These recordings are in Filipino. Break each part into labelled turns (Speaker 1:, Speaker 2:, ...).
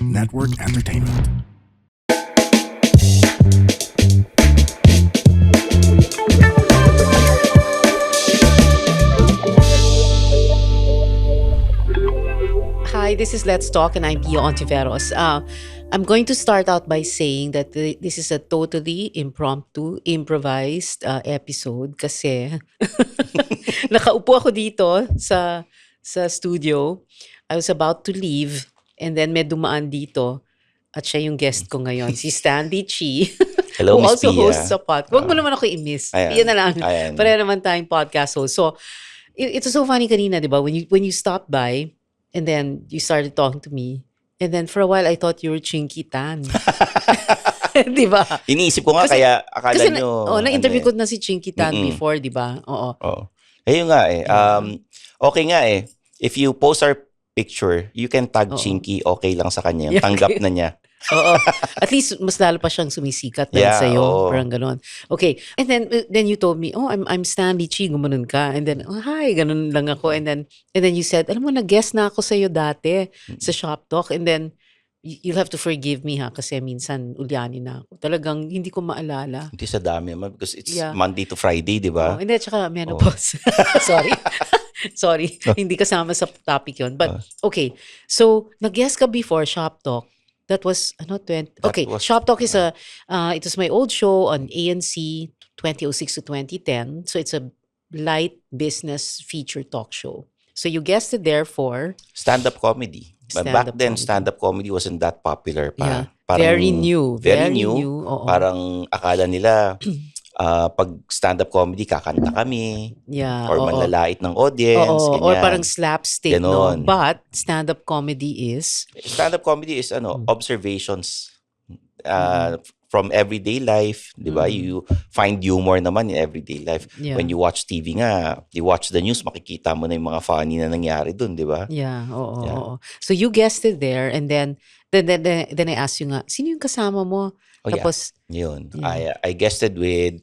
Speaker 1: Network Entertainment.
Speaker 2: Hi, this is Let's Talk, and I'm Pia Ontiveros. I'm going to start out by saying that this is a totally impromptu, improvised episode kasi nakaupo ako dito sa studio. I was about to leave and then may dumaan dito at siya yung guest ko ngayon, si Stanley Chi,
Speaker 3: Hello,
Speaker 2: who
Speaker 3: Miss
Speaker 2: also
Speaker 3: Pia.
Speaker 2: hosts a podcast. Huwag mo naman ako i-miss.
Speaker 3: Ayan,
Speaker 2: Pia na lang.
Speaker 3: ayan.
Speaker 2: Pareho naman tayong podcast host. So, it's so funny kanina, di ba? When you stopped by, and then you started talking to me. And then for a while, I thought you were Chinky Tan. Di ba?
Speaker 3: Iniisip ko nga
Speaker 2: Kasi-
Speaker 3: kaya akala
Speaker 2: Kasi
Speaker 3: nyo...
Speaker 2: na-interview
Speaker 3: ano
Speaker 2: ko na si Chinky Tan
Speaker 3: Mm-mm.
Speaker 2: before, di ba? Oo.
Speaker 3: Oh. Ayun nga eh. Okay nga eh. If you post our picture, you can tag
Speaker 2: Oo.
Speaker 3: Chinky, okay lang sa kanya.
Speaker 2: Yeah,
Speaker 3: Tanggap
Speaker 2: okay.
Speaker 3: na niya.
Speaker 2: Oo. At least, mas lalo pa siyang sumisikat dahil
Speaker 3: Yeah,
Speaker 2: sa'yo.
Speaker 3: oo.
Speaker 2: Parang ganon. Okay. And then you told me, oh, I'm Stanley Chi, gumanon ka. And then, oh, hi, ganon lang ako. And then you said, alam mo, nag-guest na ako sa'yo dati sa Shop Talk. And then, you'll have to forgive me ha, kasi minsan ulyanin na ako. Talagang hindi ko maalala.
Speaker 3: Hindi sa dami naman because it's
Speaker 2: Yeah.
Speaker 3: Monday to Friday, di
Speaker 2: Oh,
Speaker 3: ba?
Speaker 2: hindi, tsaka menopause. Sorry. Sorry. Hindi kasama sa topic yon. But, okay. So, nag-guest ka before Shop Talk. That was, 20...
Speaker 3: That
Speaker 2: Okay,
Speaker 3: was-
Speaker 2: Shop Talk is it was my old show on ANC 2006 to 2010. So, it's a light business feature talk show. So, you guested there for...
Speaker 3: Stand-up comedy. But back
Speaker 2: Stand-up
Speaker 3: then,
Speaker 2: comedy.
Speaker 3: stand-up comedy wasn't that popular pa.
Speaker 2: Yeah.
Speaker 3: Parang
Speaker 2: Very new.
Speaker 3: Very new.
Speaker 2: Oo.
Speaker 3: Parang akala nila, pag stand-up comedy, kakanta kami.
Speaker 2: Yeah.
Speaker 3: Or
Speaker 2: oo.
Speaker 3: manlalait ng audience.
Speaker 2: Oo, or
Speaker 3: ganyan.
Speaker 2: parang slapstick, no?
Speaker 3: Ganon.
Speaker 2: But, stand-up comedy is...
Speaker 3: Stand-up comedy is observations from everyday life, 'di ba? You find humor naman in everyday life.
Speaker 2: Yeah.
Speaker 3: When you watch TV nga, you watch the news, makikita mo na yung mga funny na nangyari doon, 'di ba?
Speaker 2: Yeah, oo,
Speaker 3: Yeah.
Speaker 2: oo. So you guested there and then I asked you nga, sino yung kasama mo?
Speaker 3: Oh, yeah.
Speaker 2: Tapos
Speaker 3: Yun.
Speaker 2: Yeah.
Speaker 3: I guested with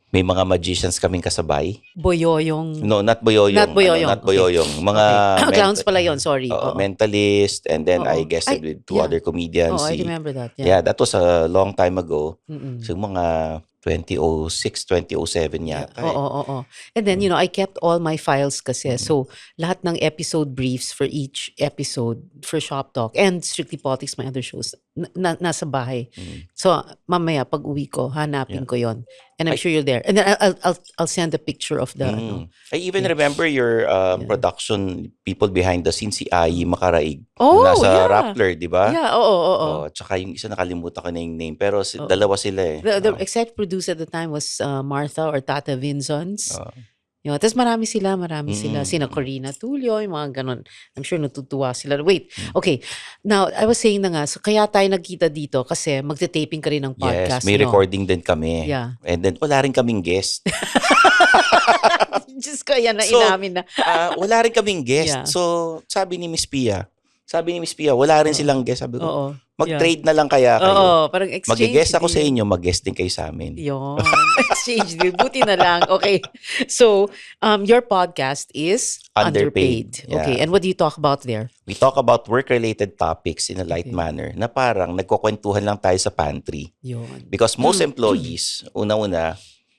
Speaker 3: may mga magicians kaming kasabay.
Speaker 2: Boyoyong.
Speaker 3: No, not boyoyong.
Speaker 2: Not boyoyong,
Speaker 3: Not
Speaker 2: okay.
Speaker 3: boyoyong. Mga
Speaker 2: Okay. Clowns pala yon, sorry.
Speaker 3: Oo,
Speaker 2: Oo.
Speaker 3: mentalist, and then
Speaker 2: Oo.
Speaker 3: I guested with two
Speaker 2: yeah.
Speaker 3: other comedians.
Speaker 2: Oh, I remember that.
Speaker 3: Yeah,
Speaker 2: Yeah.
Speaker 3: that was a long time ago.
Speaker 2: Mm-mm.
Speaker 3: So mga 2006, 2007 yata.
Speaker 2: Oo, oo, oo. And then, I kept all my files kasi. So, lahat ng episode briefs for each episode for Shop Talk and Strictly Politics, my other shows, nasa bahay. So, mamaya, pag uwi ko, hanapin ko yon. And I'm sure you're there. And then, I'll send a picture of the,
Speaker 3: I even remember your production people behind the scenes, si Ai Makaraig.
Speaker 2: Oh,
Speaker 3: Nasa
Speaker 2: yeah.
Speaker 3: Rappler, di ba?
Speaker 2: Yeah, oo, oo.
Speaker 3: Oh, tsaka yung isa nakalimutan ko na yung name. Pero dalawa sila eh.
Speaker 2: The executive producer at the time was Martha or Tata Vinzons.
Speaker 3: Oh.
Speaker 2: Tapos marami sila. Sina Corina Tulio, yung mga ganon. I'm sure natutuwa sila. Wait, okay. Now, I was saying na nga, so kaya tayo nagkita dito kasi magte-taping ka rin ng podcast.
Speaker 3: Yes, may
Speaker 2: no?
Speaker 3: recording din kami.
Speaker 2: Yeah.
Speaker 3: And then wala rin kaming guest.
Speaker 2: Diyos ko, yan na
Speaker 3: So,
Speaker 2: inamin na.
Speaker 3: Wala rin kaming guest.
Speaker 2: Yeah.
Speaker 3: So, sabi ni Miss Pia, wala rin silang guest. Sabi ko,
Speaker 2: Oo.
Speaker 3: mag-trade na lang kaya kayo.
Speaker 2: Oo, parang exchange.
Speaker 3: Mag-guest ako sa
Speaker 2: deal.
Speaker 3: inyo, mag-guest din kayo sa amin.
Speaker 2: Yun. Exchange deal. Buti na lang. Okay. So, your podcast is
Speaker 3: Underpaid.
Speaker 2: Underpaid. Okay.
Speaker 3: Yeah.
Speaker 2: And what do you talk about there?
Speaker 3: We talk about work-related topics in a light manner na parang nagkukwentuhan lang tayo sa pantry.
Speaker 2: Yun.
Speaker 3: Because most employees, una-una,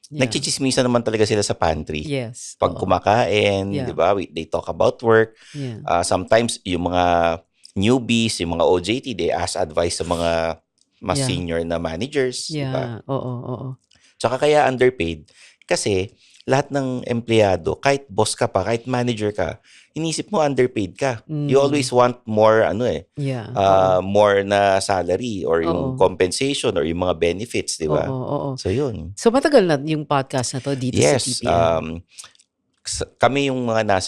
Speaker 2: Yeah.
Speaker 3: nagchichismisan naman talaga sila sa pantry.
Speaker 2: Yes.
Speaker 3: Pag
Speaker 2: Oo.
Speaker 3: kumakain,
Speaker 2: Yeah.
Speaker 3: di ba? They talk about work.
Speaker 2: Yeah.
Speaker 3: Sometimes, yung mga newbies, yung mga OJT, they ask advice sa mga mas
Speaker 2: Yeah.
Speaker 3: senior na managers. Di ba?
Speaker 2: Yeah. Oo.
Speaker 3: Tsaka kaya underpaid. Kasi lahat ng empleyado, kahit boss ka pa, kahit manager ka, inisip mo underpaid ka. You always want more,
Speaker 2: Yeah.
Speaker 3: more na salary or yung
Speaker 2: Oo.
Speaker 3: compensation or yung mga benefits, di ba?
Speaker 2: Oo.
Speaker 3: So, yun.
Speaker 2: So, matagal na yung podcast na to dito sa
Speaker 3: Yes.
Speaker 2: TPN.
Speaker 3: Kami yung mga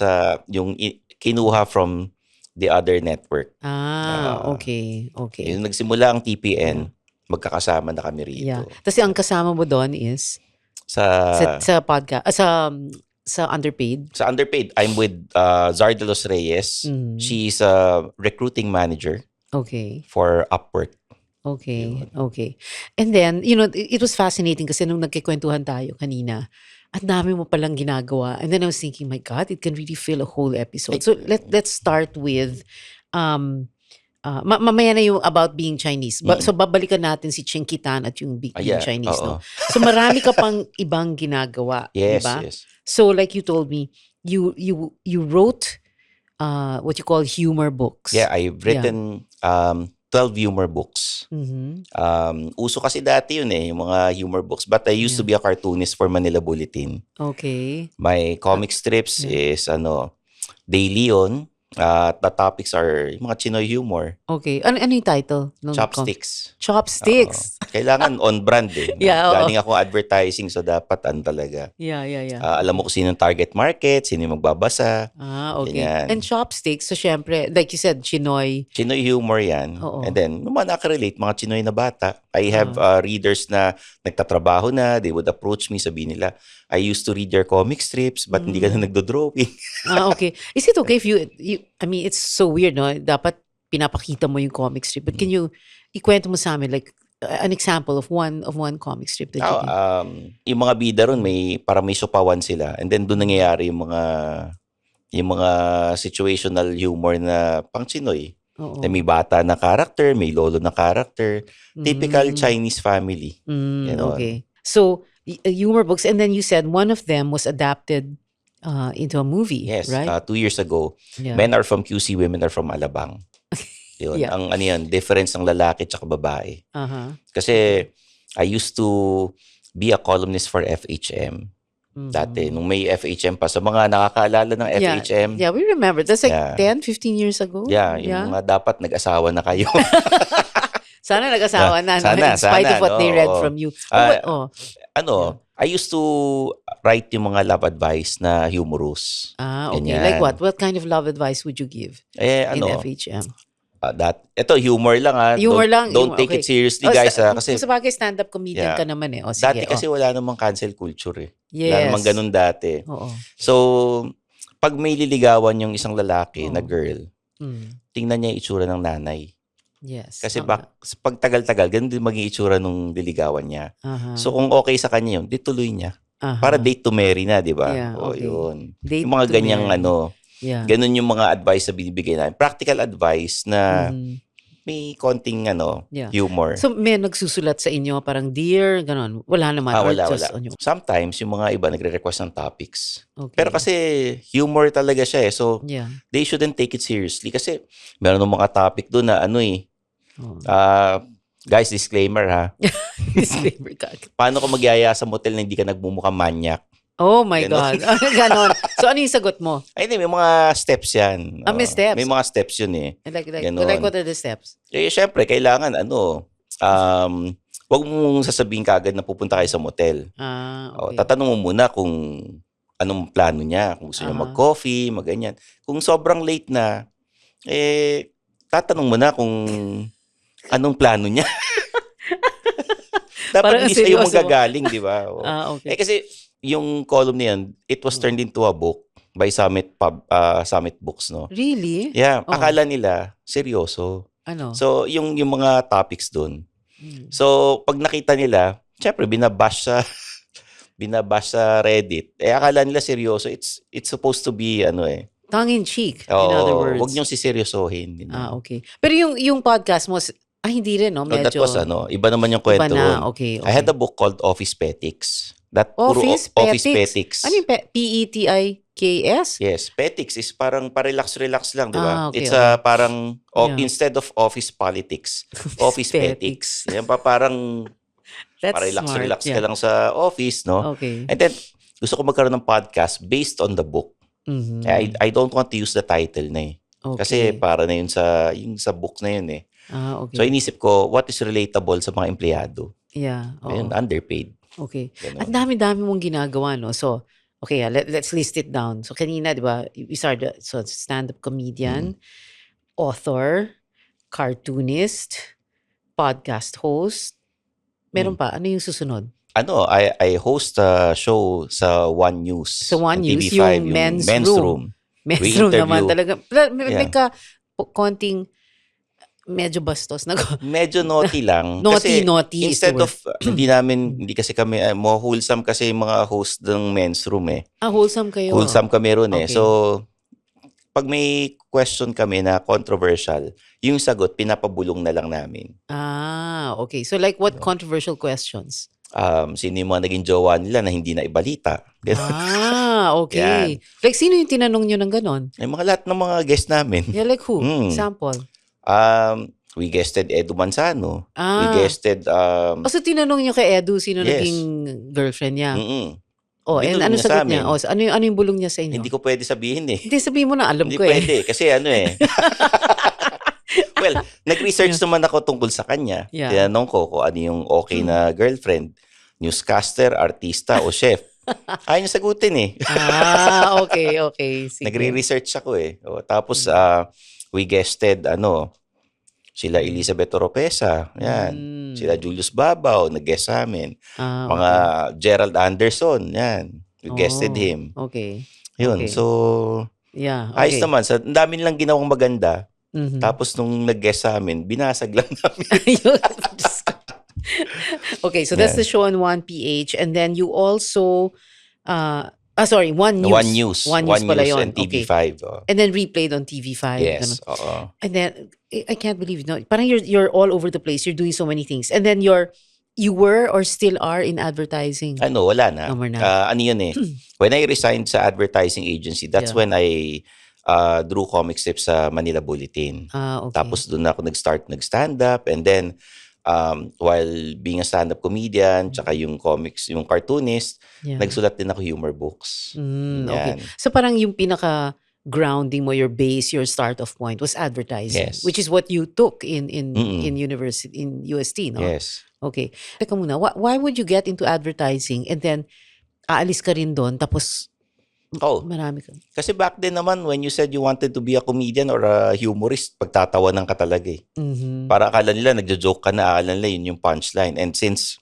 Speaker 3: kinuha from the other network.
Speaker 2: Okay.
Speaker 3: Yung nagsimula ang TPN, magkakasama na kami rito.
Speaker 2: Yeah. Tapos ang kasama mo doon is
Speaker 3: Sa
Speaker 2: sa podcast, sa Underpaid.
Speaker 3: sa Underpaid, I'm with Zar de los Reyes.
Speaker 2: Mm.
Speaker 3: She's a recruiting manager
Speaker 2: Okay.
Speaker 3: for Upwork.
Speaker 2: Okay. And then, it was fascinating kasi nung nagkikwentuhan tayo kanina, ang dami mo palang ginagawa. And then I was thinking, my God, it can really fill a whole episode. So let's start with mamaya na yung about being Chinese.
Speaker 3: Mm.
Speaker 2: So babalikan natin si Chinkitan at yung being
Speaker 3: Yeah,
Speaker 2: Chinese,
Speaker 3: oo.
Speaker 2: no? So marami ka pang ibang ginagawa, di
Speaker 3: Yes,
Speaker 2: ba?
Speaker 3: yes.
Speaker 2: So like you told me, you wrote what you call humor books.
Speaker 3: Yeah, I've written 12 humor books.
Speaker 2: Mhm.
Speaker 3: Uso kasi dati yun yung mga humor books. But I used to be a cartoonist for Manila Bulletin.
Speaker 2: Okay.
Speaker 3: My comic strips is daily yun. The topics are yung mga Chinoy humor.
Speaker 2: Okay. Ano yung title?
Speaker 3: Chopsticks.
Speaker 2: Chopsticks.
Speaker 3: Kailangan on brand
Speaker 2: Yeah, oo.
Speaker 3: Galing ako advertising, so dapat talaga.
Speaker 2: Yeah.
Speaker 3: Alam mo kung sino yung target market, sino yung magbabasa.
Speaker 2: Okay.
Speaker 3: Ganyan.
Speaker 2: And chopsticks, so syempre, like you said, Chinoy.
Speaker 3: Chinoy humor yan.
Speaker 2: Oo.
Speaker 3: And then, naman nakarelate, mga Chinoy na bata. I have readers na nagtatrabaho na, they would approach me, sabihin nila, I used to read your comic strips, but hindi ka na nagdo-drawing.
Speaker 2: Okay. Is it okay if you, I mean, it's so weird, no? Dapat pinapakita mo yung comic strip. But can you, ikwento mo sa amin, like, an example of one comic strip that you did?
Speaker 3: Yung mga bida ron, parang may sopawan sila. And then, doon nangyayari yung mga situational humor na pang Chinoy.
Speaker 2: Oo.
Speaker 3: Na may bata na character, may lolo na character. Typical Chinese family. Ganon.
Speaker 2: Okay. So, humor books, and then you said one of them was adapted into a movie,
Speaker 3: Yes,
Speaker 2: right?
Speaker 3: 2 years ago.
Speaker 2: Yeah.
Speaker 3: Men are from QC, women are from Alabang. Yun.
Speaker 2: Yeah.
Speaker 3: Ang difference ng lalaki at babae.
Speaker 2: Uh-huh.
Speaker 3: Kasi I used to be a columnist for FHM. Dati, nung may FHM pa. Sa mga nakakaalala ng FHM.
Speaker 2: Yeah, we remember. That's like 10, 15 years ago.
Speaker 3: Yeah, yung mga dapat nag-asawa na kayo.
Speaker 2: Sana nag-asawa na.
Speaker 3: Sana,
Speaker 2: in spite of what
Speaker 3: no?
Speaker 2: they read from you.
Speaker 3: I used to write yung mga love advice na humorous.
Speaker 2: Okay.
Speaker 3: Ganyan.
Speaker 2: Like what? What kind of love advice would you give in FHM?
Speaker 3: Ito, humor lang
Speaker 2: Humor lang.
Speaker 3: Don't take it seriously, guys. Kasi
Speaker 2: sa bagay, stand-up comedian ka naman eh. Sige,
Speaker 3: dati kasi wala namang cancel culture eh.
Speaker 2: Yes.
Speaker 3: Wala namang ganun dati.
Speaker 2: Oo.
Speaker 3: So, pag may liligawan yung isang lalaki na girl, tingnan niya yung itsura ng nanay.
Speaker 2: Yes.
Speaker 3: Kasi pag tagal-tagal, ganun din maging itsura nung liligawan niya.
Speaker 2: Uh-huh.
Speaker 3: So, kung okay sa kanya yun, di tuloy niya. Para date to marry na, di ba?
Speaker 2: Yeah, okay.
Speaker 3: Yun.
Speaker 2: Date
Speaker 3: yung mga
Speaker 2: to
Speaker 3: ganyang
Speaker 2: marry. Yeah.
Speaker 3: ganun yung mga advice na binibigay namin. Practical advice na may konting humor.
Speaker 2: So, may nagsusulat sa inyo parang dear, ganon. Wala naman.
Speaker 3: Wala.
Speaker 2: On your...
Speaker 3: Sometimes, yung mga iba nagre-request ng topics.
Speaker 2: Okay.
Speaker 3: Pero kasi humor talaga siya eh. So,
Speaker 2: yeah.
Speaker 3: they shouldn't take it seriously. Kasi meron ng mga topic doon na guys, disclaimer ha.
Speaker 2: Disclaimer ka.
Speaker 3: Paano ko magyaya sa motel na hindi ka nagmumukhang manyak?
Speaker 2: Oh my
Speaker 3: Ganon.
Speaker 2: God. Ganon. So, ano yung sagot mo?
Speaker 3: Ay, hindi. May mga steps yan.
Speaker 2: May steps?
Speaker 3: May mga steps yun eh.
Speaker 2: Like what are the steps?
Speaker 3: Syempre, kailangan wag mong sasabihin kagad na pupunta kayo sa motel.
Speaker 2: Okay.
Speaker 3: Tatanong mo muna kung anong plano niya. Kung gusto niya mag-coffee, mag-ganyan. Kung sobrang late na, tatanong mo na kung anong plano niya. Dapat hindi sa'yo magagaling, di ba?
Speaker 2: Okay.
Speaker 3: Kasi yung column na yan, it was turned into a book by Summit Books, no?
Speaker 2: Really?
Speaker 3: Yeah. Akala nila, seryoso.
Speaker 2: Ano?
Speaker 3: So, yung mga topics dun. So, pag nakita nila, syempre, binabash sa Reddit. Akala nila seryoso. It's supposed to be,
Speaker 2: tongue-in-cheek, in other words.
Speaker 3: Huwag niyong siseryosohin.
Speaker 2: Okay. Pero yung podcast mo, hindi rin, no? Medyo...
Speaker 3: that was, iba naman yung kwento.
Speaker 2: Iba na, okay.
Speaker 3: I had a book called Office Petics.
Speaker 2: Office
Speaker 3: Petics.
Speaker 2: Ano yung Petiks?
Speaker 3: Yes. Petics is parang parelax-relax lang, di ba?
Speaker 2: Okay,
Speaker 3: It's parang, instead of office politics, Office Petics. Yan pa parang, parelax-relax ka lang sa office, no?
Speaker 2: Okay.
Speaker 3: And then, gusto ko magkaroon ng podcast based on the book.
Speaker 2: Mm-hmm.
Speaker 3: I don't want to use the title na eh.
Speaker 2: Okay.
Speaker 3: Kasi para na yun sa book na yun eh.
Speaker 2: Okay.
Speaker 3: So, inisip ko, what is relatable sa mga empleyado?
Speaker 2: Yeah.
Speaker 3: Ayun, underpaid.
Speaker 2: Okay.
Speaker 3: Ganun.
Speaker 2: At dami-dami mong ginagawa, no? So, okay, let's list it down. So, kanina, di ba, we started, so stand-up comedian, author, cartoonist, podcast host. Meron pa. Ano yung susunod?
Speaker 3: I host a show sa One News.
Speaker 2: Sa One News,
Speaker 3: TV5,
Speaker 2: yung Men's Room. Men's
Speaker 3: We
Speaker 2: Room
Speaker 3: interview.
Speaker 2: naman talaga. May konting medyo bastos na
Speaker 3: medyo naughty lang.
Speaker 2: Naughty
Speaker 3: kasi
Speaker 2: is
Speaker 3: instead
Speaker 2: the
Speaker 3: of, hindi kasi kami, more wholesome kasi yung mga host ng Men's Room eh.
Speaker 2: wholesome kayo.
Speaker 3: Wholesome kami ron eh.
Speaker 2: Okay.
Speaker 3: So, pag may question kami na controversial, yung sagot, pinapabulong na lang namin.
Speaker 2: Okay. So like what
Speaker 3: Diba?
Speaker 2: controversial questions?
Speaker 3: Sino yung mga naging jowa nila na hindi na ibalita? Ganon.
Speaker 2: Okay.
Speaker 3: Yan.
Speaker 2: Like sino yung tinanong nyo ng ganon?
Speaker 3: Yung mga lahat ng mga guest namin.
Speaker 2: Yeah, like who?
Speaker 3: Mm.
Speaker 2: Example.
Speaker 3: We guested Edu Manzano. We
Speaker 2: Ah.
Speaker 3: guested...
Speaker 2: So tinanong nyo kay Edu sino
Speaker 3: Yes.
Speaker 2: naging girlfriend niya?
Speaker 3: Mm-mm.
Speaker 2: And
Speaker 3: Binulong
Speaker 2: ano
Speaker 3: niya sa
Speaker 2: sagot niya?
Speaker 3: amin.
Speaker 2: Ano yung bulong niya sa inyo?
Speaker 3: Hindi ko pwede sabihin eh.
Speaker 2: Hindi, sabihin mo na, alam
Speaker 3: Hindi
Speaker 2: ko eh.
Speaker 3: pwede. Kasi ano eh. Well, nag-research naman ako tungkol sa kanya.
Speaker 2: Yeah.
Speaker 3: Tinanong ko kung ano yung okay na girlfriend. Newscaster, artista, o chef. Ayaw niya sagutin eh.
Speaker 2: Okay. Sige.
Speaker 3: Nagre-research ako eh. Tapos, we guested, sila Elizabeth Oropesa. Yan. Sila Julius Babaw, nag-guest sa amin. Mga Gerald Anderson, yan. We guested him.
Speaker 2: Okay.
Speaker 3: Yun.
Speaker 2: Okay.
Speaker 3: So,
Speaker 2: Yeah,
Speaker 3: ayos
Speaker 2: okay.
Speaker 3: naman. Ang dami nilang ginawang maganda.
Speaker 2: Mhm.
Speaker 3: Tapos nung nag-guest sa amin, binasag lang namin.
Speaker 2: Ayun. Diyos ko. Okay, so that's
Speaker 3: Yeah.
Speaker 2: the show on 1PH. And then you also, One News.
Speaker 3: One News.
Speaker 2: One News pala yun.
Speaker 3: And TV5.
Speaker 2: Okay. And then replayed on TV5.
Speaker 3: Yes.
Speaker 2: Ganun.
Speaker 3: Oo.
Speaker 2: And then, I can't believe, no? Parang you're all over the place. You're doing so many things. And then you were or still are in advertising.
Speaker 3: Wala na.
Speaker 2: No more na.
Speaker 3: Ano yun eh. When I resigned sa advertising agency, that's
Speaker 2: Yeah.
Speaker 3: when I drew comic strips sa Manila Bulletin.
Speaker 2: Okay.
Speaker 3: Tapos doon ako nag-stand up. And then, while being a stand-up comedian, tsaka yung comics, yung cartoonist,
Speaker 2: Yeah.
Speaker 3: nagsulat din ako humor books.
Speaker 2: Okay.
Speaker 3: Yan.
Speaker 2: So parang yung pinaka-grounding mo, your base, your start-off point was advertising.
Speaker 3: Yes.
Speaker 2: Which is what you took in
Speaker 3: Mm-mm.
Speaker 2: university, in UST, no?
Speaker 3: Yes.
Speaker 2: Okay. Teka muna, why would you get into advertising and then aalis ka rin doon tapos
Speaker 3: Oh,
Speaker 2: marami ka?
Speaker 3: kasi back then naman, when you said you wanted to be a comedian or a humorist, pagtatawanan ka talaga eh.
Speaker 2: Mhm.
Speaker 3: Para akala nila, nagjo-joke ka na, akala nila yun yung punchline. And since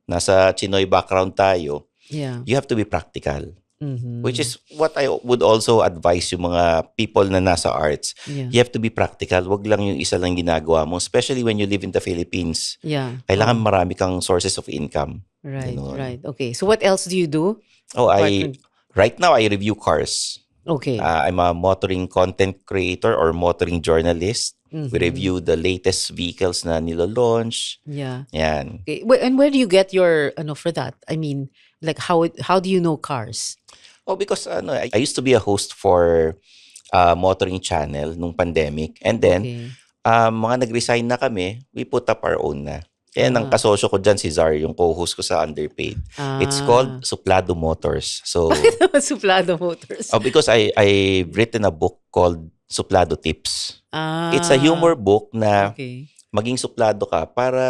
Speaker 3: nasa Chinoy background tayo,
Speaker 2: Yeah.
Speaker 3: you have to be practical.
Speaker 2: Mhm.
Speaker 3: Which is what I would also advise yung mga people na nasa arts.
Speaker 2: Yeah.
Speaker 3: You have to be practical. Wag lang yung isa lang ginagawa mo. Especially when you live in the Philippines.
Speaker 2: Yeah.
Speaker 3: Kailangan marami kang sources of income.
Speaker 2: Right,
Speaker 3: Ganun.
Speaker 2: right. Okay. So what else do you do?
Speaker 3: Right now, I review cars.
Speaker 2: Okay.
Speaker 3: I'm a motoring content creator or motoring journalist.
Speaker 2: Mhm.
Speaker 3: We review the latest vehicles na nilo-launch.
Speaker 2: Yeah.
Speaker 3: Yan.
Speaker 2: Okay. And where do you get your for that? I mean, like how do you know cars?
Speaker 3: Because I used to be a host for motoring channel nung pandemic. And then,
Speaker 2: Okay.
Speaker 3: mga nag-resign na kami, we put up our own na. Kaya ang kasosyo ko dyan, si Zar, yung co-host ko sa Underpaid. It's called Suplado Motors. So,
Speaker 2: Suplado Motors.
Speaker 3: because I've written a book called Suplado Tips. It's a humor book na
Speaker 2: Okay.
Speaker 3: maging suplado ka para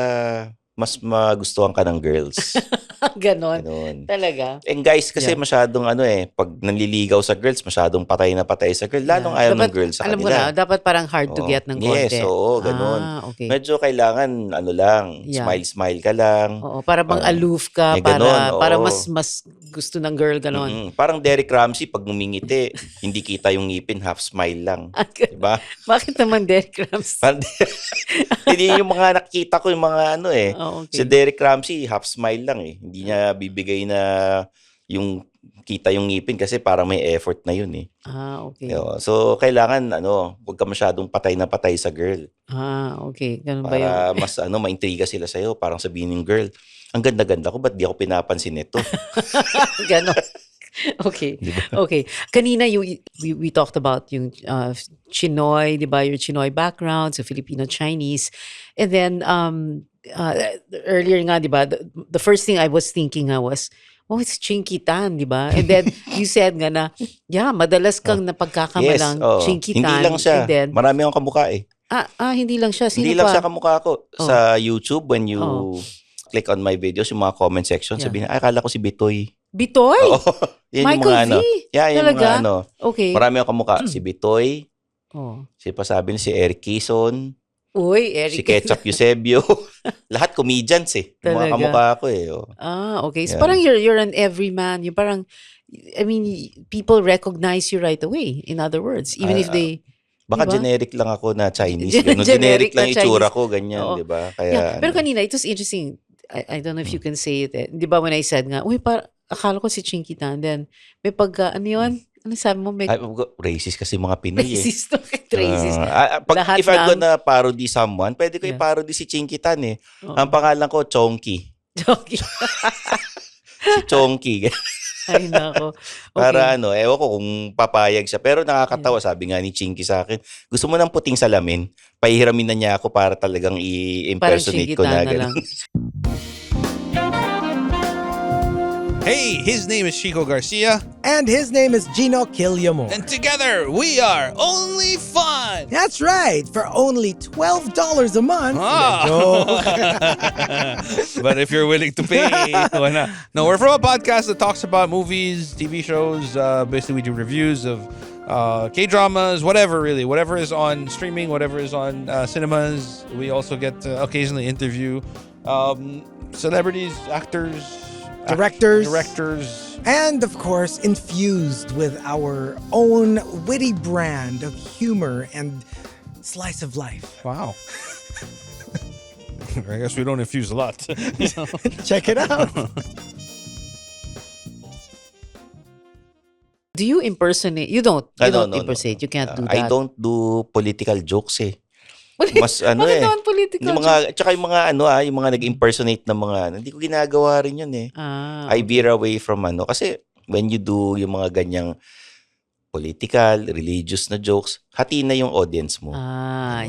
Speaker 3: mas magustuhan ka ng girls.
Speaker 2: Ganon.
Speaker 3: Ganun.
Speaker 2: Talaga.
Speaker 3: And guys, kasi
Speaker 2: Yeah.
Speaker 3: masyadong pag nanliligaw sa girls, masyadong patay na patay sa girl. Lalong
Speaker 2: Yeah.
Speaker 3: ayaw ng
Speaker 2: Dapat,
Speaker 3: girls sa
Speaker 2: alam ko
Speaker 3: kanila.
Speaker 2: na, dapat parang hard to
Speaker 3: Oo.
Speaker 2: get ng konti.
Speaker 3: Yes, oo, ganun.
Speaker 2: Okay.
Speaker 3: Medyo kailangan, lang,
Speaker 2: Yeah.
Speaker 3: smile ka lang.
Speaker 2: Oo, para bang
Speaker 3: Parang
Speaker 2: aloof ka,
Speaker 3: may ganon,
Speaker 2: para
Speaker 3: oo.
Speaker 2: mas gusto ng girl, ganon.
Speaker 3: Parang Derek Ramsey, pag ngumingiti, hindi kita yung ngipin, half smile lang. Diba?
Speaker 2: Bakit naman Derek Ramsey?
Speaker 3: Parang- Hindi yung mga nakikita ko, yung mga
Speaker 2: Okay.
Speaker 3: Si Derek Ramsey, half smile lang eh. Hindi niya bibigay na yung kita yung ngipin kasi parang may effort na yun eh.
Speaker 2: Okay.
Speaker 3: So, kailangan, huwag ka masyadong patay na patay sa girl.
Speaker 2: Okay. Ganun ba yun?
Speaker 3: Para mas, maintriga sila sa'yo. Parang sabihin ng girl, ang ganda-ganda ko, ba't di ako pinapansin nito?
Speaker 2: Ganon. Okay. Okay. Kanina we talked about yung Chinoy, 'di ba? Your Chinoy background, so Filipino Chinese. And then earlier nga, 'di ba? The first thing I was thinking was it's Chinky Tan, 'di ba? And then you said nga na madalas kang napagkakamalang
Speaker 3: oo.
Speaker 2: Chinky
Speaker 3: Hindi
Speaker 2: Tan.
Speaker 3: lang siya.
Speaker 2: And then
Speaker 3: Marami akong kamukha eh.
Speaker 2: hindi lang siya. Sino
Speaker 3: Hindi
Speaker 2: pa?
Speaker 3: lang siya kamukha ko.
Speaker 2: Oh.
Speaker 3: Sa YouTube, when you
Speaker 2: Oh.
Speaker 3: click on my videos, yung mga comment section,
Speaker 2: Yeah.
Speaker 3: sabihin, akala ko si Bitoy.
Speaker 2: Bitoy?
Speaker 3: Oo. Yan yung
Speaker 2: Michael
Speaker 3: mga
Speaker 2: V?
Speaker 3: Yeah, yung
Speaker 2: Talaga?
Speaker 3: mga
Speaker 2: Okay.
Speaker 3: Marami akong kamukha. Si Bitoy,
Speaker 2: Oh.
Speaker 3: si si Eric Quezon,
Speaker 2: Uy, Eric.
Speaker 3: si Ketchup Eusebio. Lahat comedians eh. Yung mga
Speaker 2: Talaga?
Speaker 3: kamukha ko eh. Oh.
Speaker 2: Okay. So
Speaker 3: Yeah.
Speaker 2: parang you're an everyman. Yung parang, I mean, people recognize you right away. In other words, even if they...
Speaker 3: Baka
Speaker 2: Diba?
Speaker 3: generic lang ako na Chinese. Ganun.
Speaker 2: Generic
Speaker 3: Generic lang
Speaker 2: na
Speaker 3: itsura
Speaker 2: Chinese.
Speaker 3: ko, ganyan,
Speaker 2: Oo.
Speaker 3: di ba? Kaya,
Speaker 2: Yeah. Pero kanina, it was interesting. I don't know if you can say it. Di ba when I said nga, uy, akala ko si Chinky Tan. Then, may ano yun? Ano sabi mo? May
Speaker 3: Racist kasi mga Pinoy eh.
Speaker 2: racist. Racist.
Speaker 3: If I'm gonna parody someone, pwede ko
Speaker 2: Yeah.
Speaker 3: i-parody si Chinky Tan eh.
Speaker 2: Oo.
Speaker 3: Ang pangalan ko, Chonky.
Speaker 2: Joking.
Speaker 3: Si Chonky.
Speaker 2: Ay, nako. Okay.
Speaker 3: Para ewan ko kung papayag siya. Pero nakakatawa, sabi nga ni Chinky sa akin, gusto mo ng puting salamin? Pahihiramin na niya ako para talagang i-impersonate ko na
Speaker 2: lang.
Speaker 1: Hey, his name is Chico Garcia.
Speaker 4: And his name is Gino Killiamore.
Speaker 1: And together, we are Only Fun.
Speaker 4: That's right, for only $12 a month.
Speaker 1: Ah.
Speaker 4: Joke.
Speaker 1: But if you're willing to pay, why not? No, we're from a podcast that talks about movies, TV shows. Basically, we do reviews of K-dramas, whatever is on streaming, whatever is on cinemas. We also get to occasionally interview celebrities, actors, directors,
Speaker 4: and of course, infused with our own witty brand of humor and slice of life.
Speaker 1: Wow. I guess we don't infuse a lot.
Speaker 4: Check it out.
Speaker 2: Do you impersonate? You don't. You don't
Speaker 3: No.
Speaker 2: impersonate. You can't do that.
Speaker 3: I don't do political jokes eh. Mas
Speaker 2: Bakit naman political?
Speaker 3: Yung mga, tsaka yung mga yung mga nag-impersonate ng mga, hindi ko ginagawa rin yun eh. I veer away from kasi when you do yung mga ganyang political, religious na jokes, hati na yung audience mo.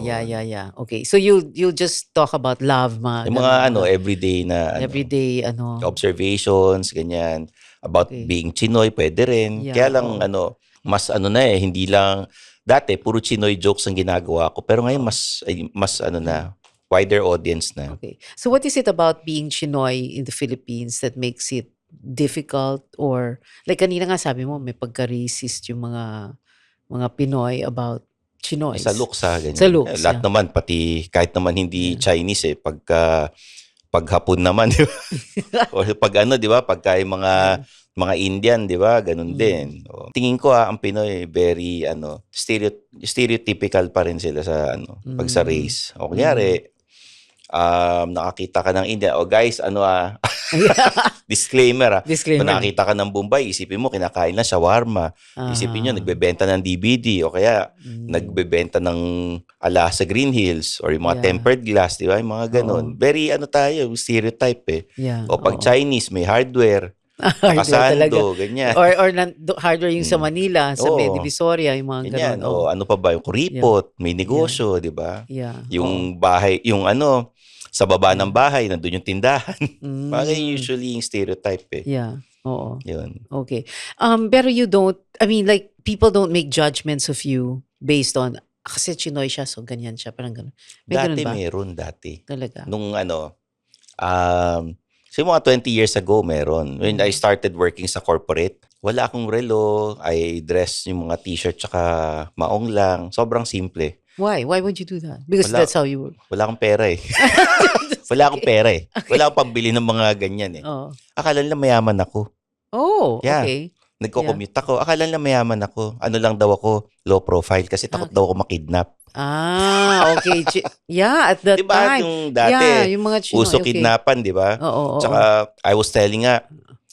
Speaker 2: Yeah. Okay. So you just talk about love,
Speaker 3: Yung mga everyday na
Speaker 2: everyday
Speaker 3: observations, ganyan. About being Chinoy, pwede rin.
Speaker 2: Yeah,
Speaker 3: Kaya lang mas hindi lang dati puro Chinoy jokes ang ginagawa ko, pero ngayon mas wider audience na.
Speaker 2: Okay. So what is it about being Chinoy in the Philippines that makes it difficult, or like kanina nga sabi mo may pagka-racist yung mga Pinoy about Chinoy?
Speaker 3: Sa looks ganyan.
Speaker 2: Sa looks,
Speaker 3: lahat naman, pati kahit naman hindi Chinese pag Hapon naman, di ba? O pag di ba? Pagka yung mga Indian, di ba? Ganun din. O, tingin ko ang Pinoy very stereotypical pa rin sila sa pag sa race. O kunyari, nakakita ka ng Indian. O guys, disclaimer
Speaker 2: Disclaimer.
Speaker 3: Kung nakakita ka ng Bombay, isipin mo kinakain na shawarma. Isipin nyo, nagbebenta ng DVD o kaya nagbebenta ng ala sa Green Hills or yung mga tempered glass, di ba? Yung mga ganun. Very tayo, stereotype eh.
Speaker 2: Yeah.
Speaker 3: O pag Chinese, may hardware. Kasando, ganyan.
Speaker 2: Or hardware yung sa Manila, sa Divisoria, yung mga
Speaker 3: ganyan.
Speaker 2: ganun.
Speaker 3: Ano pa ba? Yung kuripot, may negosyo, di ba?
Speaker 2: Yeah.
Speaker 3: Yung bahay, yung sa baba ng bahay, nandun yung tindahan. Bagay usually yung stereotype eh.
Speaker 2: Yeah. Oo.
Speaker 3: Yun.
Speaker 2: Okay. Pero you don't, like, people don't make judgments of you based on, kasi Chinoy siya, so ganyan siya, parang ganun. May ganun ba?
Speaker 3: Meron dati.
Speaker 2: Talaga?
Speaker 3: Nung so mga 20 years ago, meron. When I started working sa corporate, wala akong relo. I dress yung mga t-shirt tsaka maong lang. Sobrang simple.
Speaker 2: Why? Why would you do that? Because that's how you work.
Speaker 3: Wala akong pera eh. Wala akong pera eh. Wala akong pambili ng mga ganyan eh.
Speaker 2: Oh.
Speaker 3: Akala nila mayaman ako.
Speaker 2: Oh,
Speaker 3: Yeah.
Speaker 2: okay.
Speaker 3: Nagko-commute ako. Akala nila mayaman ako. Ano lang daw ako, low profile kasi takot daw ako makidnap.
Speaker 2: Okay. Yeah, at that
Speaker 3: Diba
Speaker 2: time.
Speaker 3: yung dati,
Speaker 2: Yeah, yung mga Chinoy.
Speaker 3: uso kidnapan, di ba?
Speaker 2: Oo.
Speaker 3: Tsaka, I was telling nga,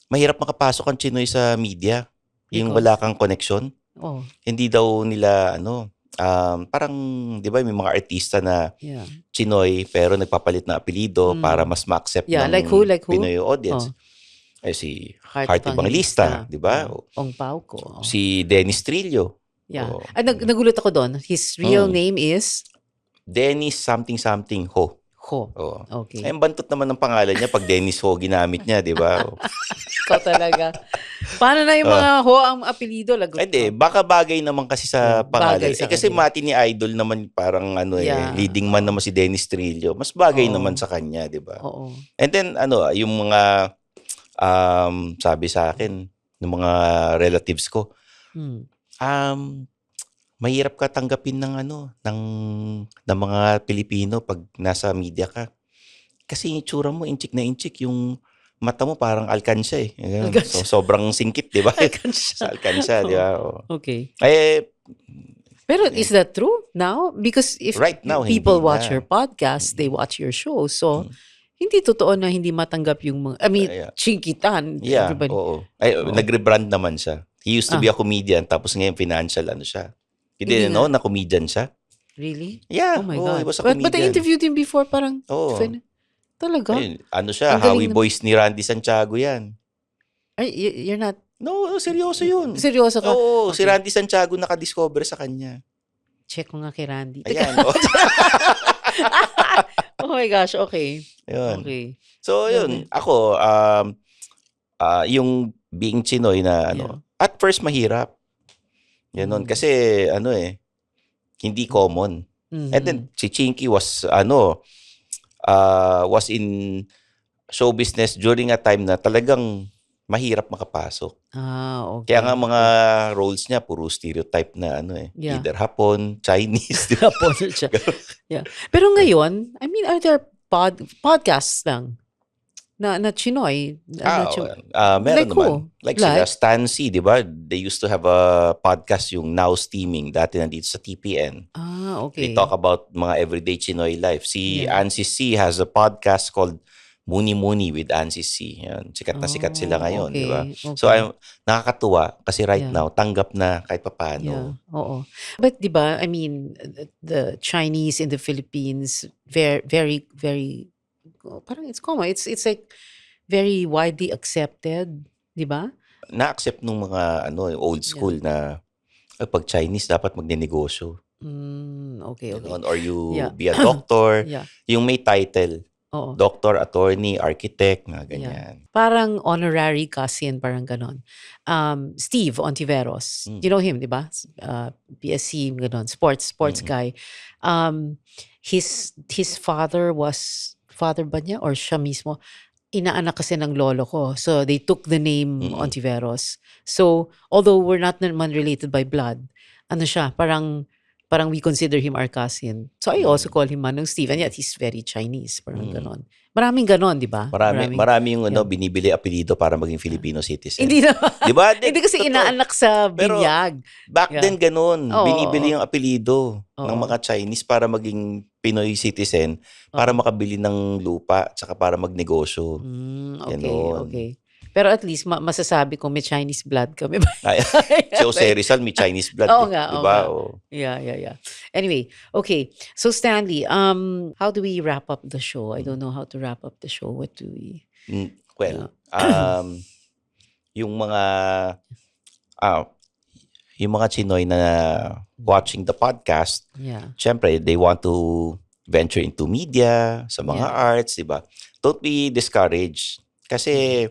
Speaker 3: mahirap makapasok ang Chinoy sa media. Yung
Speaker 2: Because?
Speaker 3: wala kang connection.
Speaker 2: Oh,
Speaker 3: Hindi daw nila, parang, di ba, may mga artista na
Speaker 2: yeah.
Speaker 3: Chinoy, pero nagpapalit na apelido para mas ma-accept
Speaker 2: Yeah,
Speaker 3: ng
Speaker 2: like who?
Speaker 3: Pinoy audience.
Speaker 2: Oh.
Speaker 3: Si Heart Evangelista, di ba?
Speaker 2: Ong Pao ko.
Speaker 3: Si Dennis Trillo.
Speaker 2: Yeah.
Speaker 3: Oh.
Speaker 2: Nagulat ako doon. His real name is?
Speaker 3: Dennis something Ho.
Speaker 2: Ho.
Speaker 3: Oh.
Speaker 2: Okay.
Speaker 3: Ay, ang bantot naman ng pangalan niya pag Dennis Ho ginamit niya, di ba?
Speaker 2: Ikaw talaga. Paano na yung mga Ho ang apelido? Lagot
Speaker 3: Hindi,
Speaker 2: ko.
Speaker 3: baka bagay naman kasi sa pangalan.
Speaker 2: Bagay sa
Speaker 3: Kasi
Speaker 2: kanya.
Speaker 3: Mati ni Idol naman parang
Speaker 2: Yeah.
Speaker 3: leading man naman si Dennis Trillo. Mas bagay
Speaker 2: Oo.
Speaker 3: naman sa kanya, di ba?
Speaker 2: Oo.
Speaker 3: And then yung mga sabi sa akin ng mga relatives ko, mahirap ka tanggapin ng ng mga Pilipino pag nasa media ka. Kasi yung itsura mo inchik na inchik, yung mata mo parang alkansya eh. Ganun.
Speaker 2: Alkansya.
Speaker 3: So, sobrang singkit, di ba?
Speaker 2: Alkansya.
Speaker 3: Sa alkansya, di ba? Oo.
Speaker 2: Okay.
Speaker 3: Pero
Speaker 2: is that true now? Because if
Speaker 3: Right now,
Speaker 2: people
Speaker 3: hindi
Speaker 2: watch
Speaker 3: na.
Speaker 2: your podcast, they watch your show. So, hindi totoo na hindi matanggap yung mga,
Speaker 3: Yeah.
Speaker 2: chinkitan.
Speaker 3: Yeah,
Speaker 2: Everybody.
Speaker 3: oo. Ay, nag-rebrand naman siya. He used to be a comedian, tapos ngayon financial ano siya. You
Speaker 2: Hindi
Speaker 3: didn't know na comedian siya?
Speaker 2: Really?
Speaker 3: Yeah.
Speaker 2: Oh my
Speaker 3: He
Speaker 2: God.
Speaker 3: was a
Speaker 2: But I
Speaker 3: comedian.
Speaker 2: interviewed him before, parang,
Speaker 3: Oo.
Speaker 2: talaga?
Speaker 3: Ayun, ano siya,
Speaker 2: Ang galing
Speaker 3: Howie
Speaker 2: naman.
Speaker 3: Boys ni Randy Santiago yan.
Speaker 2: Ay, you're not,
Speaker 3: No, seryoso yun.
Speaker 2: seryoso ka?
Speaker 3: Oo, si
Speaker 2: Okay.
Speaker 3: Randy Santiago nakadiscover sa kanya.
Speaker 2: Check ko nga kay Randy.
Speaker 3: Ayan.
Speaker 2: Oh my gosh, okay.
Speaker 3: Yun.
Speaker 2: Okay.
Speaker 3: So, yun. Ako, yung being Chinoy na ano, at first mahirap. Ganon. Kasi, hindi common. And then, si Chinky was in show business during a time na talagang mahirap makapasok.
Speaker 2: Okay.
Speaker 3: Kaya nga mga roles niya, puro stereotype na
Speaker 2: Yeah.
Speaker 3: either Hapon, Chinese. Di ba?
Speaker 2: Hapon siya. Yeah. Pero ngayon, I mean, are there podcasts lang na Chinoy?
Speaker 3: Meron
Speaker 2: Like who?
Speaker 3: naman. Like sila Stan C, di ba? They used to have a podcast yung Now Steaming, dati nandito sa TPN.
Speaker 2: Okay.
Speaker 3: They talk about mga everyday Chinoy life. Si
Speaker 2: Yeah.
Speaker 3: Ansi C has a podcast called Muni Muni with Ansi C. Yan. Sikat na sikat sila ngayon, di ba?
Speaker 2: Okay.
Speaker 3: So, nakakatuwa kasi right
Speaker 2: Yeah.
Speaker 3: now, tanggap na kahit
Speaker 2: Yeah.
Speaker 3: papaano.
Speaker 2: Oo. But 'di ba, I mean, the Chinese in the Philippines very very very parang it's common. It's like very widely accepted, 'di ba?
Speaker 3: Na-accept nung mga old school na pag Chinese dapat magnenegosyo.
Speaker 2: Okay.
Speaker 3: Ganon. Or you
Speaker 2: Yeah.
Speaker 3: be a doctor.
Speaker 2: Yeah.
Speaker 3: Yung may title.
Speaker 2: Oo.
Speaker 3: Doctor, attorney, architect, na ganyan.
Speaker 2: Parang honorary cousin, parang ganon. Steve Ontiveros. You know him, di ba? PSC, ganon. Sports guy. His father ba niya? Or siya mismo? Inaanak kasi ng lolo ko. So, they took the name Ontiveros. So, although we're not naman related by blood, ano siya, parang we consider him our cousin. So, I also call him Manong Steve. And yet, he's very Chinese. Parang ganon. Maraming ganon, di ba?
Speaker 3: Marami yung binibili apelido para maging Filipino citizen.
Speaker 2: Hindi na.
Speaker 3: Di ba?
Speaker 2: Hindi kasi inaanak sa
Speaker 3: Pero,
Speaker 2: binyag.
Speaker 3: Back then, ganun.
Speaker 2: Oo,
Speaker 3: Binibili yung apelido
Speaker 2: Oo.
Speaker 3: ng mga Chinese para maging Pinoy citizen, para makabili ng lupa, tsaka para magnegosyo. Ganon.
Speaker 2: Okay. Pero at least, masasabi ko may Chinese blood kami.
Speaker 3: Si Jose Rizal, may Chinese blood.
Speaker 2: Oo nga,
Speaker 3: di
Speaker 2: oo
Speaker 3: ba?
Speaker 2: nga. Yeah. Anyway, okay. So Stanley, how do we wrap up the show? I don't know how to wrap up the show. What do we?
Speaker 3: Well, yung mga Chinoy na watching the podcast, syempre, they want to venture into media, sa mga arts, di ba? Don't be discouraged. Kasi,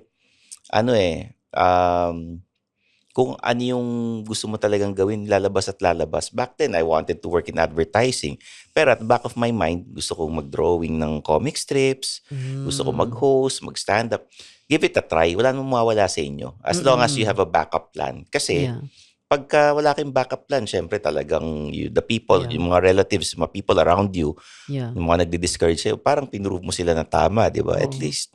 Speaker 3: kung ano yung gusto mo talagang gawin, lalabas at lalabas. Back then, I wanted to work in advertising. Pero at the back of my mind, gusto kong mag-drawing ng comic strips, gusto kong mag-host, mag-stand-up. Give it a try. Wala namang mawawala sa inyo. As long as you have a backup plan. Kasi, pagka wala kang backup plan, syempre talagang the people, yung mga relatives, mga people around you, yung mga nagdi-discourage sa'yo, parang pinrove mo sila na tama, di ba? At least,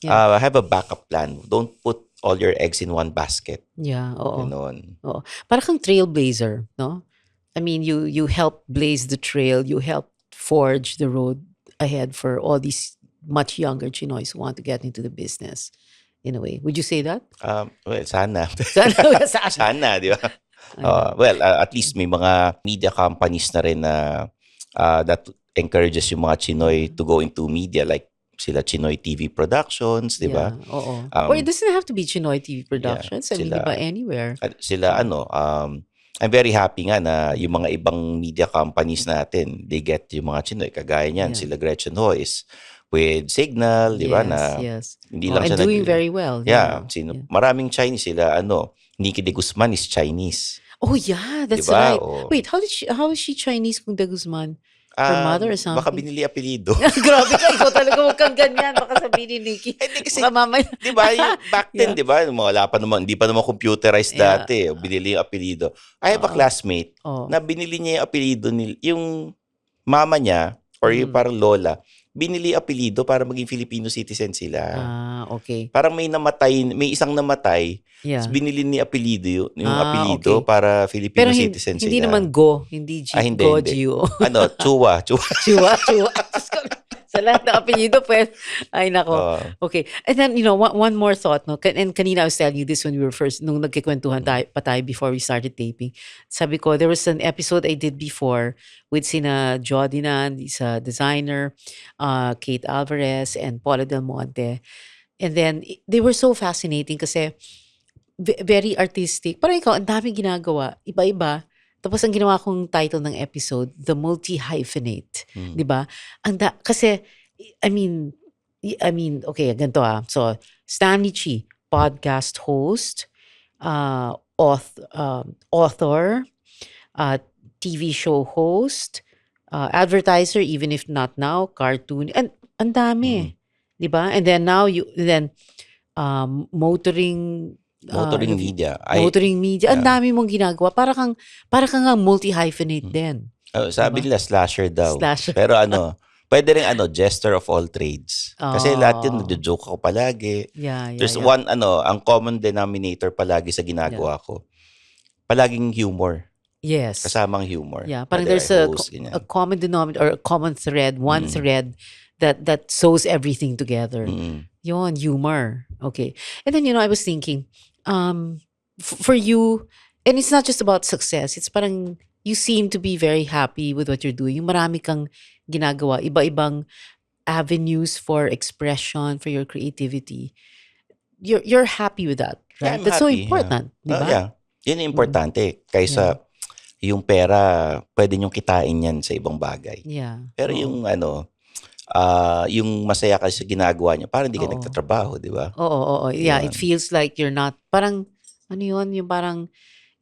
Speaker 3: have a backup plan. Don't put all your eggs in one basket.
Speaker 2: Yeah, oo.
Speaker 3: Ganon.
Speaker 2: Oo. Parang kang trailblazer, no? I mean, you help blaze the trail, you help forge the road ahead for all these much younger Chinoys who want to get into the business. In a way. Would you say that?
Speaker 3: Well, sana.
Speaker 2: Sana.
Speaker 3: Sana, di ba? At least may mga media companies na rin na that encourages yung mga Chinoy to go into media, like sila Chinoy TV Productions, di ba?
Speaker 2: Yeah, oo. Or it doesn't have to be Chinoy TV Productions. I mean, di ba, anywhere.
Speaker 3: Sila, I'm very happy nga na yung mga ibang media companies natin, they get yung mga Chinoy. Kagaya niyan, sila Gretchen Ho is with Signal, di ba?
Speaker 2: Yes.
Speaker 3: Hindi lang
Speaker 2: and
Speaker 3: siya
Speaker 2: doing very well.
Speaker 3: Maraming Chinese sila, Nikki de Guzman is Chinese.
Speaker 2: Oh yeah, that's
Speaker 3: diba?
Speaker 2: right. Wait, how is she Chinese kung de Guzman? Her mother or something?
Speaker 3: Baka binili apelido.
Speaker 2: Grabe ka, ikaw talaga huwag kang ganyan. Baka sabihin ni Nikki.
Speaker 3: Hindi kasi,
Speaker 2: mamaya.
Speaker 3: di ba, back then, di ba, hindi pa naman computerized dati. Binili yung apelido. I have a classmate na binili niya yung apelido, yung mama niya, or yung parang lola, binili apelido para maging Filipino citizen sila.
Speaker 2: Okay.
Speaker 3: Parang may isang namatay, binili ni apelido, yung apelido para Filipino citizen sila.
Speaker 2: Hindi naman Go, hindi G,
Speaker 3: hindi,
Speaker 2: Go,
Speaker 3: hindi.
Speaker 2: Gio.
Speaker 3: Chua.
Speaker 2: Chua. Sa lahat ng apelyido, pues. Ay, nako.
Speaker 3: Oo.
Speaker 2: Okay. And then, one more thought, no? And kanina I was telling you this when we were first, nung nagkikwentuhan pa tayo before we started taping. Sabi ko, there was an episode I did before with sina Jodinan, isa designer, Kate Alvarez, and Paula Del Monte. And then, they were so fascinating kasi very artistic. Parang ikaw, ang daming ginagawa. Iba-iba. Tapos ang ginawa kong title ng episode, The Multi-Hyphenate. Di ba? Kasi, I mean, okay, ganito So, Stanley Chi, podcast host, author, TV show host, advertiser, even if not now, cartoon, and ang dami. Di ba? And then now, motoring
Speaker 3: media.
Speaker 2: Motoring media. Ang dami mong ginagawa. Para kang nga multi-hyphenate din.
Speaker 3: Sabi nila slasher daw.
Speaker 2: Slasher.
Speaker 3: Pero pwede rin jester of all trades. Kasi lahat yun, nagjo-joke ako palagi. There's one, ang common denominator palagi sa ginagawa ko. Palaging humor.
Speaker 2: Yes.
Speaker 3: Kasamang humor.
Speaker 2: Yeah, parang there's a common denominator or a common thread, one thread that sews everything together. Yon, humor. Okay. And then, I was thinking, for you, and it's not just about success, it's parang you seem to be very happy with what you're doing. Yung marami kang ginagawa, iba-ibang avenues for expression, for your creativity. You're happy with that, right?
Speaker 3: Yeah,
Speaker 2: That's
Speaker 3: happy,
Speaker 2: so important, di ba?
Speaker 3: Yeah. Yun yung importante. Kaysa yung pera, pwede nyong kitain yan sa ibang bagay.
Speaker 2: Yeah.
Speaker 3: Pero yung yung masaya ka sa ginagawa niya, parang hindi ka nagtatrabaho, di ba?
Speaker 2: Oo. Yeah, it feels like you're not, parang, yung parang,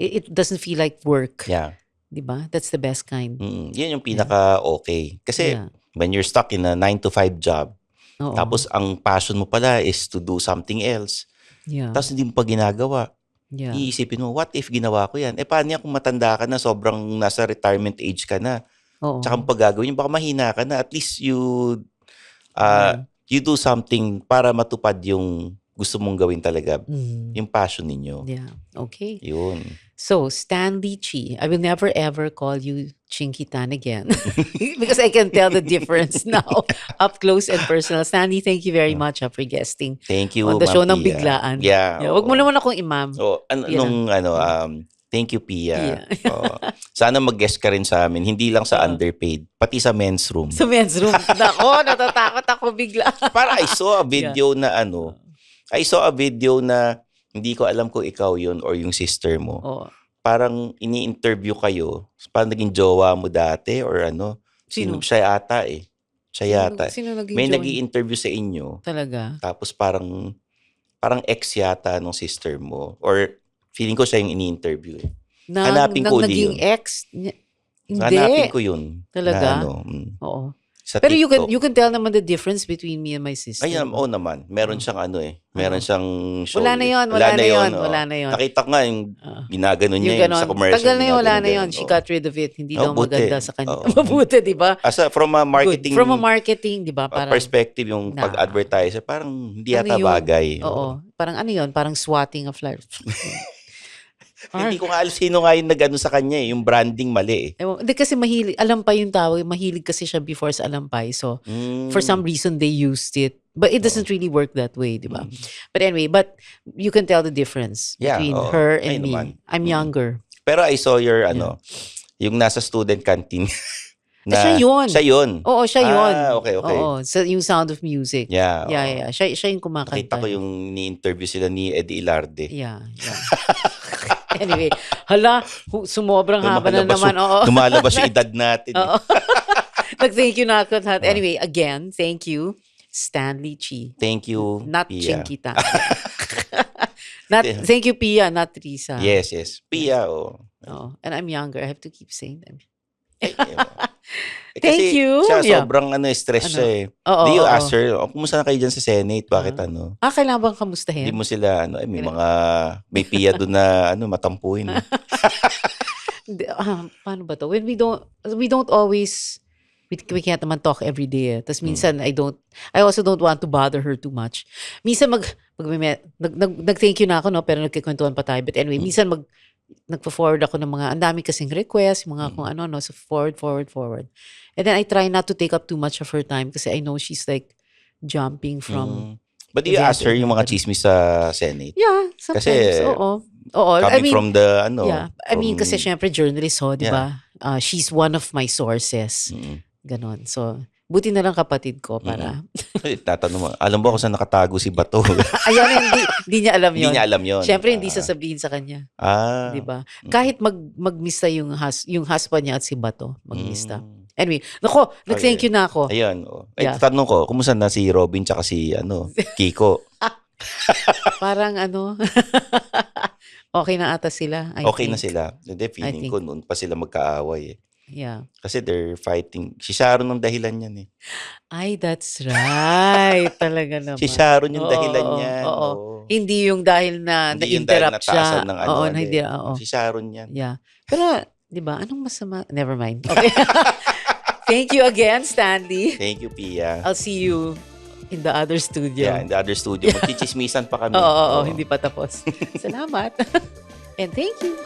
Speaker 2: it doesn't feel like work.
Speaker 3: Yeah.
Speaker 2: Di ba? That's the best kind.
Speaker 3: Yun yung pinaka-okay. Kasi when you're stuck in a 9-to-5 job, tapos ang passion mo pala is to do something else, tapos hindi mo pa ginagawa, iisipin mo, what if ginawa ko yan? Paano yan kung matanda ka na, sobrang nasa retirement age ka na? Tsaka pag gagawin yun, baka mahina ka na. At least you do something para matupad yung gusto mong gawin talaga. Yung passion ninyo.
Speaker 2: Yeah. Okay.
Speaker 3: Yun.
Speaker 2: So, Stanley Chi. I will never ever call you Chinky Tan again. Because I can tell the difference now. Up close and personal. Stanley, thank you very much for guesting.
Speaker 3: Thank you,
Speaker 2: on the show
Speaker 3: Ma'am
Speaker 2: ng
Speaker 3: Pia.
Speaker 2: Biglaan.
Speaker 3: Yeah.
Speaker 2: Wag mo naman akong imam.
Speaker 3: Thank you, Pia. Sana mag-guest ka rin sa amin. Hindi lang sa underpaid, pati sa men's room.
Speaker 2: Sa men's room. Nako, natatakot ako bigla.
Speaker 3: Para I saw a video na hindi ko alam kung ikaw yun or yung sister mo. Parang ini-interview kayo. Parang naging jowa mo dati or ano.
Speaker 2: Sino?
Speaker 3: Siya yata eh.
Speaker 2: Sino naging
Speaker 3: May
Speaker 2: jowa?
Speaker 3: nag-i-interview sa inyo.
Speaker 2: Talaga?
Speaker 3: Tapos parang ex yata nung sister mo. Or feeling ko siya yung ini-interview eh. Hanapin ko
Speaker 2: naging
Speaker 3: yun.
Speaker 2: ex? Hindi.
Speaker 3: Hanapin ko yun.
Speaker 2: Talaga?
Speaker 3: Oo. Sa
Speaker 2: Pero
Speaker 3: TikTok.
Speaker 2: you can tell naman the difference between me and my sister.
Speaker 3: Ay, naman. Meron siyang meron siyang show.
Speaker 2: Wala na yun.
Speaker 3: Nakita ko nga yung ginagano niya yung sa commercial.
Speaker 2: Tagal na yun, wala na yun. She got rid of it. Hindi daw
Speaker 3: buti.
Speaker 2: maganda sa kanya. Mabuti, di ba?
Speaker 3: From a marketing
Speaker 2: From a marketing, di ba? Parang,
Speaker 3: perspective, yung pag-advertiser, parang hindi yata
Speaker 2: yun?
Speaker 3: bagay.
Speaker 2: Oo. Parang yun? Parang swatting of life.
Speaker 3: Hindi ko nga alam sino nga yung nag-ano sa kanya yung branding mali eh.
Speaker 2: Hindi kasi mahilig, alampay yung tawag, mahilig kasi siya before sa alampay. So, for some reason, they used it. But it doesn't really work that way, di ba? But anyway, you can tell the difference between her and me.
Speaker 3: Naman.
Speaker 2: I'm younger.
Speaker 3: Pero I saw your, yung nasa student canteen.
Speaker 2: Siya yun.
Speaker 3: Siya yun.
Speaker 2: Oo, siya yun.
Speaker 3: Okay.
Speaker 2: Oo, yung Sound of Music.
Speaker 3: Yeah.
Speaker 2: Yeah. Siya yung kumakanta.
Speaker 3: Nakita ko yung ni-interview sila ni Eddie Ilarde.
Speaker 2: Yeah. Anyway, sumobrang haba na naman.
Speaker 3: Lumalabas yung edad natin.
Speaker 2: Oo. Nag-thank you na ako. Anyway, again, thank you, Stanley Chi.
Speaker 3: Thank you,
Speaker 2: Not
Speaker 3: Pia.
Speaker 2: Chinky Tan. Thank you, Pia, not Teresa.
Speaker 3: Yes. Pia,
Speaker 2: And I'm younger. I have to keep saying them.
Speaker 3: Thank
Speaker 2: you.
Speaker 3: Siya sobrang stress siya eh.
Speaker 2: Oo,
Speaker 3: Do you ask her, kumusta na kayo dyan sa Senate? Bakit
Speaker 2: kailangan bang kamustahin?
Speaker 3: Hindi mo sila, may Pia doon na, matampuin.
Speaker 2: Paano ba to? When we don't always, we can't naman talk every day. Tapos minsan, I also don't want to bother her too much. Minsan nag-thank you na ako, no? Pero nagkikwentuhan pa tayo. But anyway, minsan nagpo-forward ako ng mga, ang dami kasing request, mga kung ano, no, so forward. And then I try not to take up too much of her time kasi I know she's like jumping from,
Speaker 3: But do you
Speaker 2: event
Speaker 3: ask
Speaker 2: to
Speaker 3: her yung mga
Speaker 2: event.
Speaker 3: chismis sa Senate?
Speaker 2: Yeah, sometimes,
Speaker 3: Kasi,
Speaker 2: oo. I
Speaker 3: Coming
Speaker 2: mean,
Speaker 3: from the, ano,
Speaker 2: yeah. I mean, kasi
Speaker 3: from-
Speaker 2: syempre journalist ho, di ba? She's one of my sources.
Speaker 3: Mm.
Speaker 2: Ganon. So, buti na lang kapatid ko para,
Speaker 3: Ay, tatanong mo, alam mo kung saan nakatago si Bato?
Speaker 2: ayan, hindi niya alam
Speaker 3: Hindi
Speaker 2: yun.
Speaker 3: niya alam yun.
Speaker 2: Syempre, hindi sasabihin sa kanya.
Speaker 3: Ah.
Speaker 2: Di ba? Kahit magmista yung husband niya at si Bato, magmista. Anyway, nako, nag-thank you na ako.
Speaker 3: Ayan. Ay,
Speaker 2: Yeah.
Speaker 3: tanong ko, kumusta na si Robin tsaka si, Kiko?
Speaker 2: Parang ano, okay na ata sila. I
Speaker 3: Okay na
Speaker 2: think.
Speaker 3: sila. Hindi, feeling
Speaker 2: think.
Speaker 3: ko noon pa sila magkaaway eh.
Speaker 2: Yeah.
Speaker 3: Kasi they're fighting. Si Sharon ang dahilan yan eh.
Speaker 2: Ay, that's right. Talaga naman.
Speaker 3: Si Sharon yung
Speaker 2: Oo,
Speaker 3: dahilan
Speaker 2: oo,
Speaker 3: yan.
Speaker 2: oo.
Speaker 3: Oo.
Speaker 2: Hindi yung dahil na
Speaker 3: Hindi yung dahil
Speaker 2: na-interrupt siya.
Speaker 3: nataasan ng ano.
Speaker 2: Oo,
Speaker 3: ano
Speaker 2: hindi.
Speaker 3: eh.
Speaker 2: Oo.
Speaker 3: Si Sharon yan.
Speaker 2: Yeah. Pero, di ba, anong masama? Never mind. Okay. Thank you again, Stanley.
Speaker 3: Thank you, Pia.
Speaker 2: I'll see you in the other studio.
Speaker 3: Yeah, in the other studio. Magchichismisan pa kami.
Speaker 2: Oo, hindi pa tapos. Salamat. And thank you.